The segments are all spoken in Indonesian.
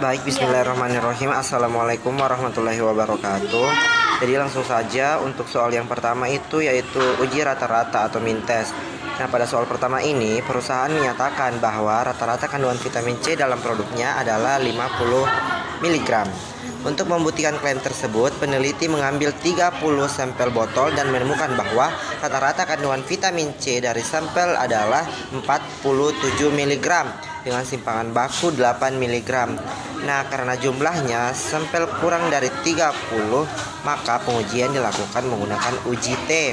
Baik, bismillahirrahmanirrahim. Assalamualaikum warahmatullahi wabarakatuh. Jadi langsung saja untuk soal yang pertama itu yaitu uji rata-rata atau mintes. Nah, pada soal pertama ini perusahaan menyatakan bahwa rata-rata kandungan vitamin C dalam produknya adalah 50 mg. Untuk membuktikan klaim tersebut, peneliti mengambil 30 sampel botol dan menemukan bahwa rata-rata kandungan vitamin C dari sampel adalah 47 mg dengan simpangan baku 8 mg. Nah, karena jumlahnya sampel kurang dari 30, maka pengujian dilakukan menggunakan uji T.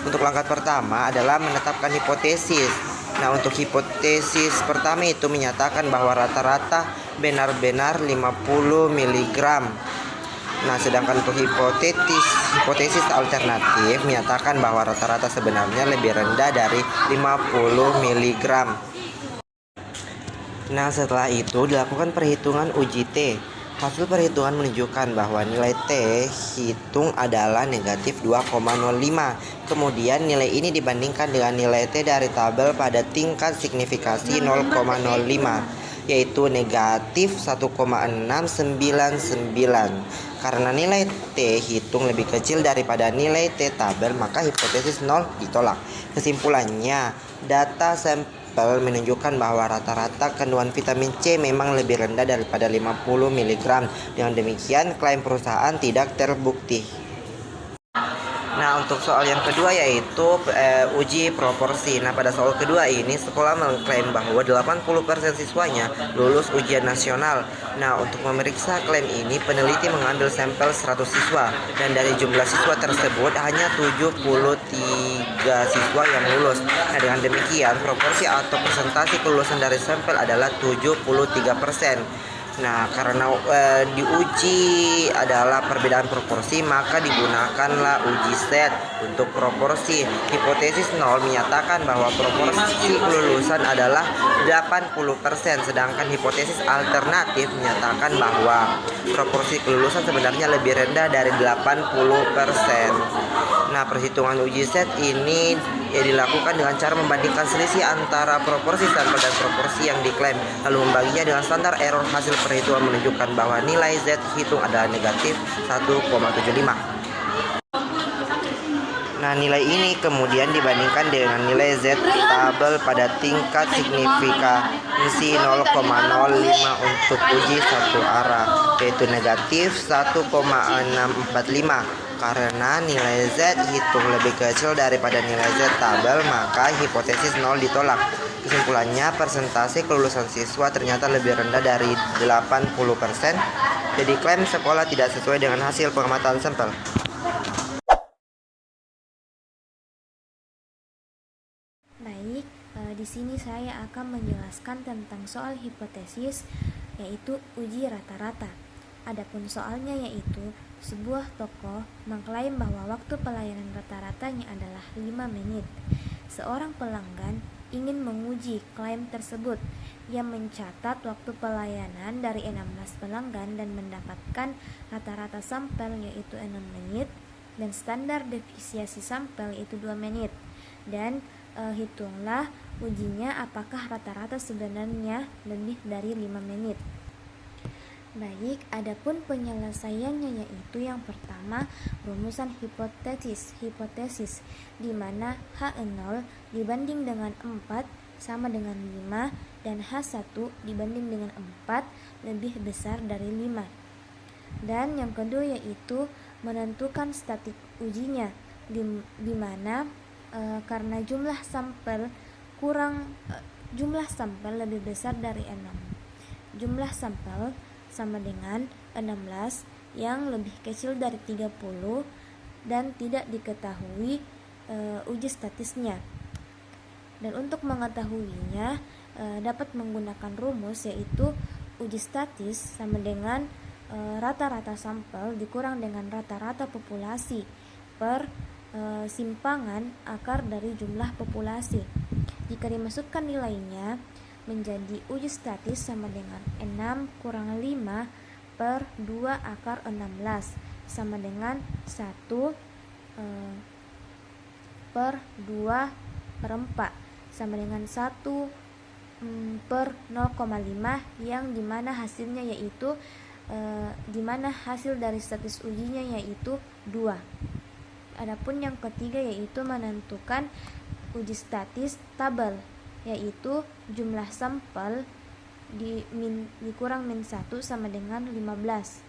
Untuk langkah pertama adalah menetapkan hipotesis. Nah, untuk hipotesis pertama itu menyatakan bahwa rata-rata benar-benar 50 mg. Nah, sedangkan untuk hipotesis alternatif menyatakan bahwa rata-rata sebenarnya lebih rendah dari 50 mg. Nah, setelah itu dilakukan perhitungan uji T. Hasil perhitungan menunjukkan bahwa nilai T hitung adalah negatif 2,05. Kemudian nilai ini dibandingkan dengan nilai T dari tabel pada tingkat signifikasi 0,05, yaitu negatif 1,699. Karena nilai T hitung lebih kecil daripada nilai T tabel, maka hipotesis 0 ditolak. Kesimpulannya, data sampel menunjukkan bahwa rata-rata kandungan vitamin C memang lebih rendah daripada 50 mg. Dengan demikian, klaim perusahaan tidak terbukti. Nah, untuk soal yang kedua yaitu uji proporsi. Nah, pada soal kedua ini sekolah mengklaim bahwa 80% siswanya lulus ujian nasional. Nah, untuk memeriksa klaim ini peneliti mengambil sampel 100 siswa dan dari jumlah siswa tersebut hanya 73 siswa yang lulus. Nah, dengan demikian proporsi atau persentase kelulusan dari sampel adalah 73%. Nah, karena diuji adalah perbedaan proporsi, maka digunakanlah uji set untuk proporsi. Hipotesis 0 menyatakan bahwa proporsi kelulusan adalah 80%, sedangkan hipotesis alternatif menyatakan bahwa proporsi kelulusan sebenarnya lebih rendah dari 80%. Nah, perhitungan uji set ini dilakukan dengan cara membandingkan selisih antara proporsi sampel dan proporsi yang diklaim, lalu membaginya dengan standar error. Hasil perhitungan menunjukkan bahwa nilai Z hitung adalah negatif 1,75. Nah, nilai ini kemudian dibandingkan dengan nilai Z tabel pada tingkat signifikansi 0,05 untuk uji satu arah, yaitu negatif 1,645. Karena nilai Z hitung lebih kecil daripada nilai Z tabel, maka hipotesis 0 ditolak. Kesimpulannya, persentase kelulusan siswa ternyata lebih rendah dari 80%. Jadi klaim sekolah tidak sesuai dengan hasil pengamatan sampel. Baik, di sini saya akan menjelaskan tentang soal hipotesis, yaitu uji rata-rata. Adapun soalnya yaitu sebuah toko mengklaim bahwa waktu pelayanan rata-ratanya adalah 5 menit. Seorang pelanggan ingin menguji klaim tersebut. Ia mencatat waktu pelayanan dari 16 pelanggan dan mendapatkan rata-rata sampel yaitu 6 menit dan standar deviasi sampel yaitu 2 menit. Dan hitunglah ujinya apakah rata-rata sebenarnya lebih dari 5 menit. Baik, adapun penyelesaiannya yaitu yang pertama rumusan hipotesis di mana H0 dibanding dengan 4 sama dengan 5 dan H1 dibanding dengan 4 lebih besar dari 5. Dan yang kedua yaitu menentukan statik ujinya di mana karena jumlah sampel lebih besar dari 6. Jumlah sampel sama dengan 16 yang lebih kecil dari 30 dan tidak diketahui uji statisnya. Dan untuk mengetahuinya dapat menggunakan rumus yaitu uji statis sama dengan rata-rata sampel dikurang dengan rata-rata populasi per simpangan akar dari jumlah populasi. Jika dimasukkan nilainya menjadi uji statis sama dengan 6 kurang 5 per 2 akar 16 sama dengan 1 per 2 per 4 sama dengan 1 per 0,5 yang dimana hasilnya yaitu dimana hasil dari statis ujinya yaitu 2. Adapun yang ketiga yaitu menentukan uji statis tabel, yaitu jumlah sampel dikurang min 1 sama dengan 15.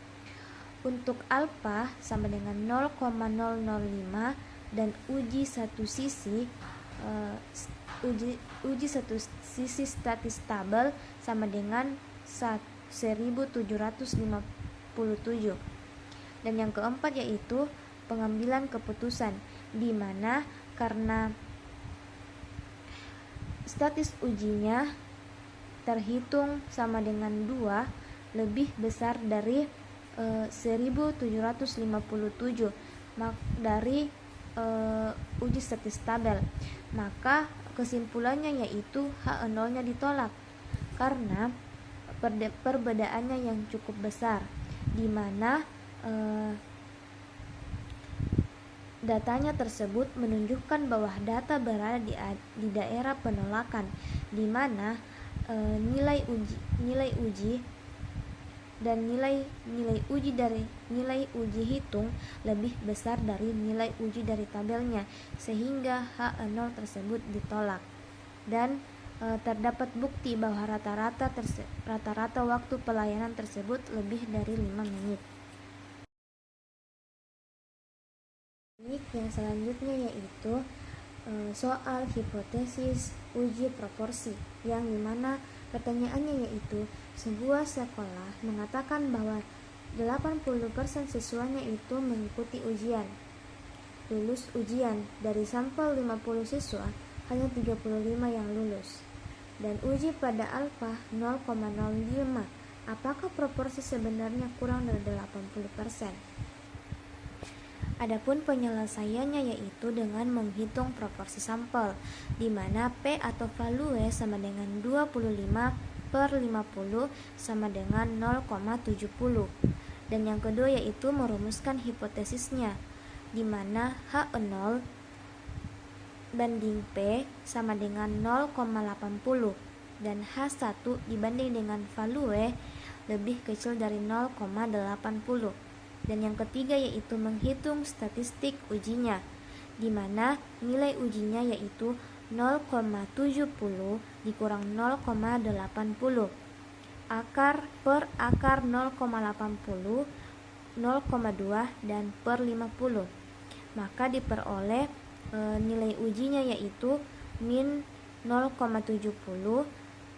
Untuk alfa sama dengan 0,005 dan uji satu sisi uji satu sisi statis tabel sama dengan 1757. Dan yang keempat yaitu pengambilan keputusan, di mana karena statis ujinya terhitung sama dengan 2 lebih besar dari 1757 dari uji statis tabel, maka kesimpulannya yaitu H0-nya ditolak karena perbedaannya yang cukup besar, di mana datanya tersebut menunjukkan bahwa data berada di daerah penolakan, di mana nilai uji dan nilai uji dari nilai uji hitung lebih besar dari nilai uji dari tabelnya, sehingga H0 tersebut ditolak. Dan terdapat bukti bahwa rata-rata waktu pelayanan tersebut lebih dari 5 menit. Yang selanjutnya yaitu soal hipotesis uji proporsi, yang dimana pertanyaannya yaitu sebuah sekolah mengatakan bahwa 80% siswanya itu mengikuti ujian. Lulus ujian, dari sampel 50 siswa hanya 35 yang lulus, dan uji pada alfa 0,05. Apakah proporsi sebenarnya kurang dari 80%? Adapun penyelesaiannya yaitu dengan menghitung proporsi sampel, di mana P atau value sama dengan 25/50 sama dengan 0,70. Dan yang kedua yaitu merumuskan hipotesisnya, di mana H0 banding P sama dengan 0,80 dan H1 dibanding dengan value lebih kecil dari 0,80. Dan yang ketiga yaitu menghitung statistik ujinya, di mana nilai ujinya yaitu 0,70 dikurang 0,80, akar per akar 0,80, 0,2 dan per 50. Maka diperoleh nilai ujinya yaitu min 0,70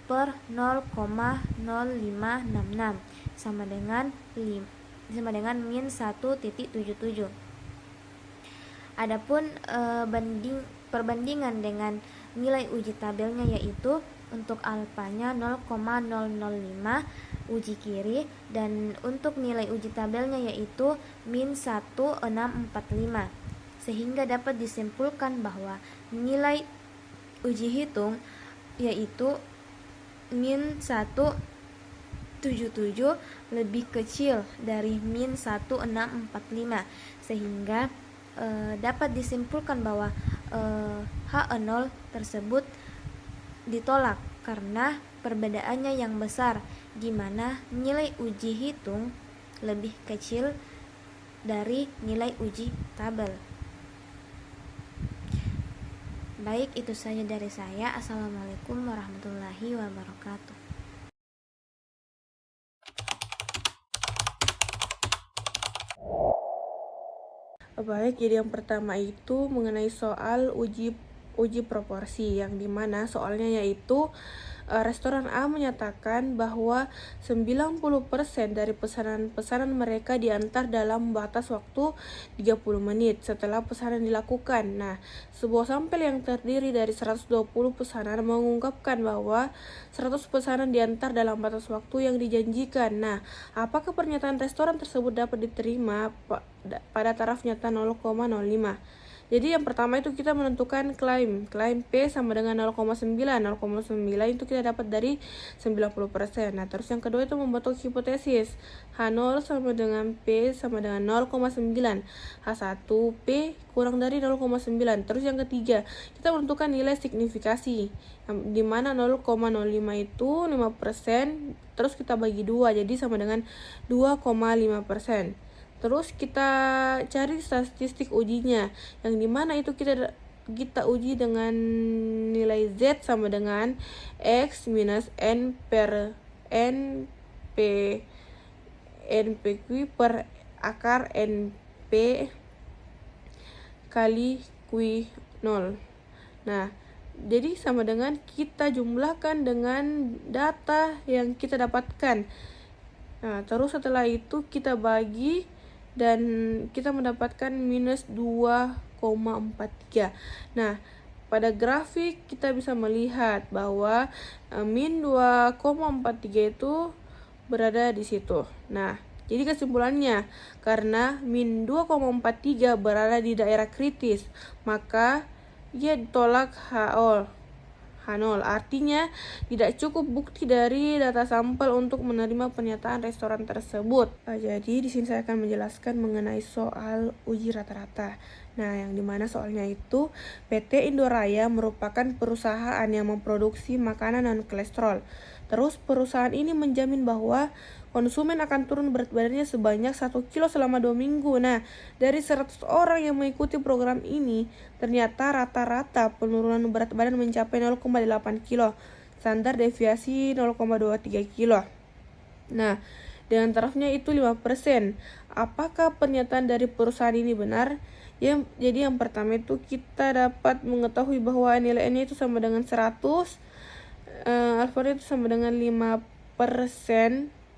per 0,0566 sama dengan min 1,77. Adapun perbandingan dengan nilai uji tabelnya yaitu untuk alfanya 0,005 uji kiri, dan untuk nilai uji tabelnya yaitu min 1,645, sehingga dapat disimpulkan bahwa nilai uji hitung yaitu min 1,77 lebih kecil dari min 1,645, sehingga dapat disimpulkan bahwa H0 tersebut ditolak karena perbedaannya yang besar, di mana nilai uji hitung lebih kecil dari nilai uji tabel. Baik, itu saja dari saya. Assalamualaikum warahmatullahi wabarakatuh. Baik, jadi yang pertama itu mengenai soal uji proporsi, yang dimana soalnya yaitu restoran A menyatakan bahwa 90% dari pesanan mereka diantar dalam batas waktu 30 menit setelah pesanan dilakukan. Nah, sebuah sampel yang terdiri dari 120 pesanan mengungkapkan bahwa 100 pesanan diantar dalam batas waktu yang dijanjikan. Nah, apakah pernyataan restoran tersebut dapat diterima pada taraf nyata 0,05? Jadi yang pertama itu kita menentukan klaim P sama dengan 0,9. 0,9 itu kita dapat dari 90%. Nah, terus yang kedua itu membentuk hipotesis. H0 sama dengan P sama dengan 0,9. H1 P kurang dari 0,9. Terus yang ketiga, kita menentukan nilai signifikasi. Di mana 0,05 itu 5%, terus kita bagi 2, jadi sama dengan 2,5%. Terus kita cari statistik ujinya, yang dimana itu kita uji dengan nilai Z sama dengan X minus N per NPQ per akar NP kali Q0. Nah, jadi sama dengan kita jumlahkan dengan data yang kita dapatkan. Nah, terus setelah itu kita bagi dan kita mendapatkan minus 2,43. Nah, pada grafik kita bisa melihat bahwa min 2,43 itu berada di situ. Nah, jadi kesimpulannya, karena min 2,43 berada di daerah kritis, maka ia ditolak H0. Artinya tidak cukup bukti dari data sampel untuk menerima pernyataan restoran tersebut. Jadi di sini saya akan menjelaskan mengenai soal uji rata-rata. Nah, yang dimana soalnya itu PT Indoraya merupakan perusahaan yang memproduksi makanan non kolesterol. Terus perusahaan ini menjamin bahwa konsumen akan turun berat badannya sebanyak 1 kilo selama 2 minggu. Nah, dari 100 orang yang mengikuti program ini, ternyata rata-rata penurunan berat badan mencapai 0,8 kilo. Standar deviasi 0,23 kilo. Nah, dengan tarafnya itu 5%. Apakah pernyataan dari perusahaan ini benar? Jadi yang pertama itu kita dapat mengetahui bahwa nilai N itu sama dengan 100, alfa itu sama dengan 5%,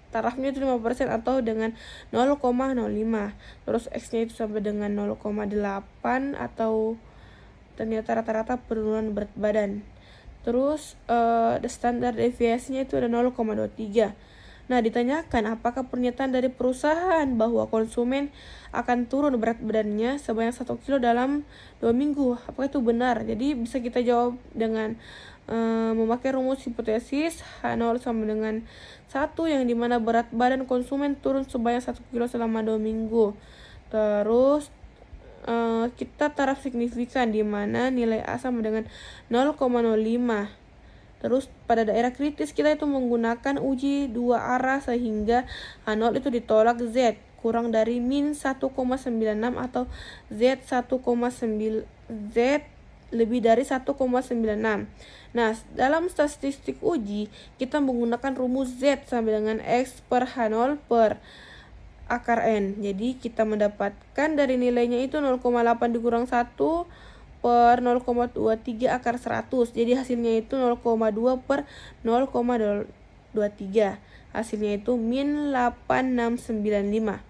tarafnya itu 5% atau dengan 0,05. Terus X-nya itu sama dengan 0,8 atau ternyata rata-rata penurunan berat badan. Terus standar deviasinya itu ada 0,23. Nah, ditanyakan apakah pernyataan dari perusahaan bahwa konsumen akan turun berat badannya sebanyak 1 kilo dalam 2 minggu, apakah itu benar? Jadi bisa kita jawab dengan memakai rumus hipotesis H0 sama dengan 1, yang dimana berat badan konsumen turun sebanyak 1 kilo selama 2 minggu. Terus kita taraf signifikan di mana nilai A sama dengan 0,05. Terus pada daerah kritis kita itu menggunakan uji dua arah sehingga H0 itu ditolak Z kurang dari min 1,96 atau Z lebih dari 1,96. Nah, dalam statistik uji kita menggunakan rumus Z sama dengan X per H0 per akar N. Jadi kita mendapatkan dari nilainya itu 0,8 dikurang 1 per 0,23 akar 100. Jadi hasilnya itu 0,2 per 0,23. Hasilnya itu min 8695.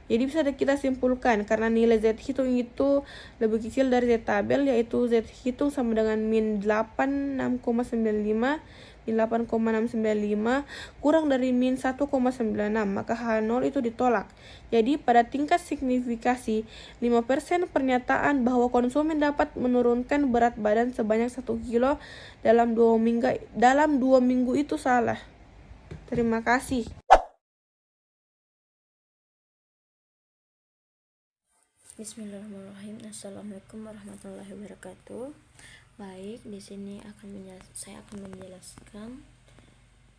Jadi bisa kita simpulkan karena nilai Z hitung itu lebih kecil dari Z tabel, yaitu Z hitung sama dengan min 8695, min 8,695 kurang dari min 1,96, maka H0 itu ditolak. Jadi pada tingkat signifikasi 5% pernyataan bahwa konsumen dapat menurunkan berat badan sebanyak 1 kilo dalam 2 minggu itu salah. Terima kasih. Bismillahirrahmanirrahim. Assalamualaikum warahmatullahi wabarakatuh. Baik, di sini saya akan menjelaskan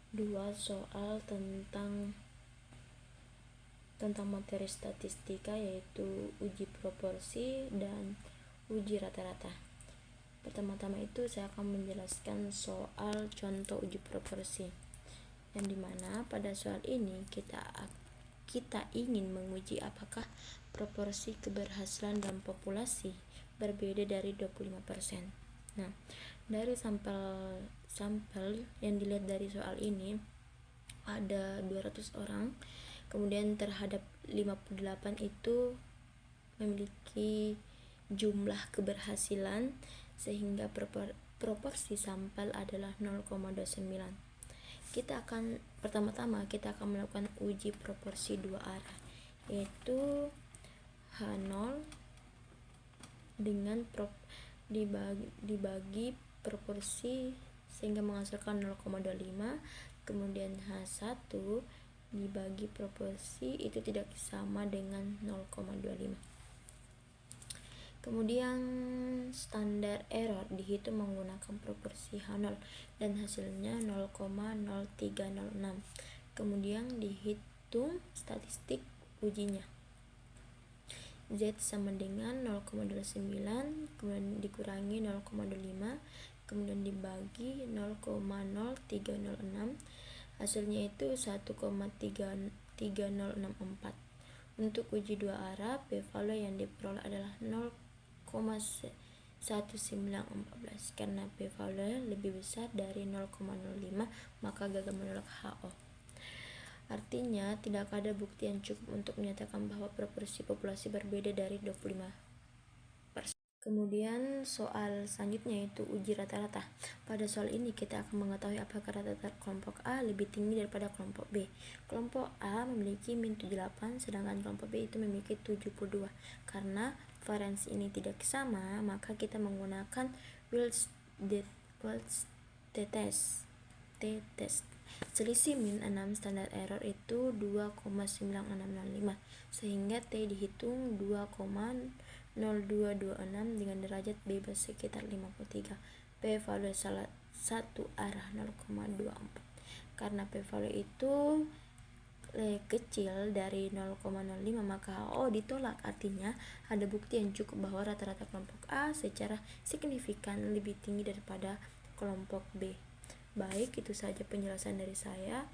dua soal tentang materi statistika, yaitu uji proporsi dan uji rata-rata. Pertama-tama itu saya akan menjelaskan soal contoh uji proporsi, yang dimana pada soal ini kita ingin menguji apakah proporsi keberhasilan dalam populasi berbeda dari 25%. Nah, dari sampel yang dilihat dari soal ini ada 200 orang, kemudian terhadap 58 itu memiliki jumlah keberhasilan sehingga proporsi sampel adalah 0,29. Pertama-tama kita akan melakukan uji proporsi dua arah, yaitu H0 dengan dibagi proporsi sehingga menghasilkan 0,25. Kemudian H1 dibagi proporsi itu tidak sama dengan 0,25. Kemudian standar error dihitung menggunakan proporsi H0 dan hasilnya 0,0306. Kemudian dihitung statistik ujinya. Z sama dengan 0,29, kemudian dikurangi 0,25, kemudian dibagi 0,0306. Hasilnya itu 1,3064. Untuk uji dua arah, p-value yang diperoleh adalah 0,1914. Karena p-value lebih besar dari 0,05, maka gagal menolak HO. Artinya, tidak ada bukti yang cukup untuk menyatakan bahwa proporsi populasi berbeda dari 25%. Kemudian soal selanjutnya yaitu uji rata-rata. Pada soal ini kita akan mengetahui apakah rata-rata kelompok A lebih tinggi daripada kelompok B. Kelompok A memiliki min 78, sedangkan kelompok B itu memiliki 72. Karena variansi ini tidak sama, maka kita menggunakan Wills t-test. Selisih min 6 standar error itu 2,9665, sehingga T dihitung 2,0226 dengan derajat bebas sekitar 53. P-value salah satu arah 0,24. Karena P-value itu kecil dari 0,05, maka HO ditolak. Artinya ada bukti yang cukup bahwa rata-rata kelompok A secara signifikan lebih tinggi daripada kelompok B. Baik, itu saja penjelasan dari saya.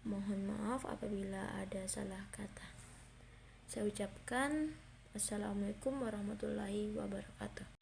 Mohon maaf apabila ada salah kata. Saya ucapkan Assalamualaikum warahmatullahi wabarakatuh.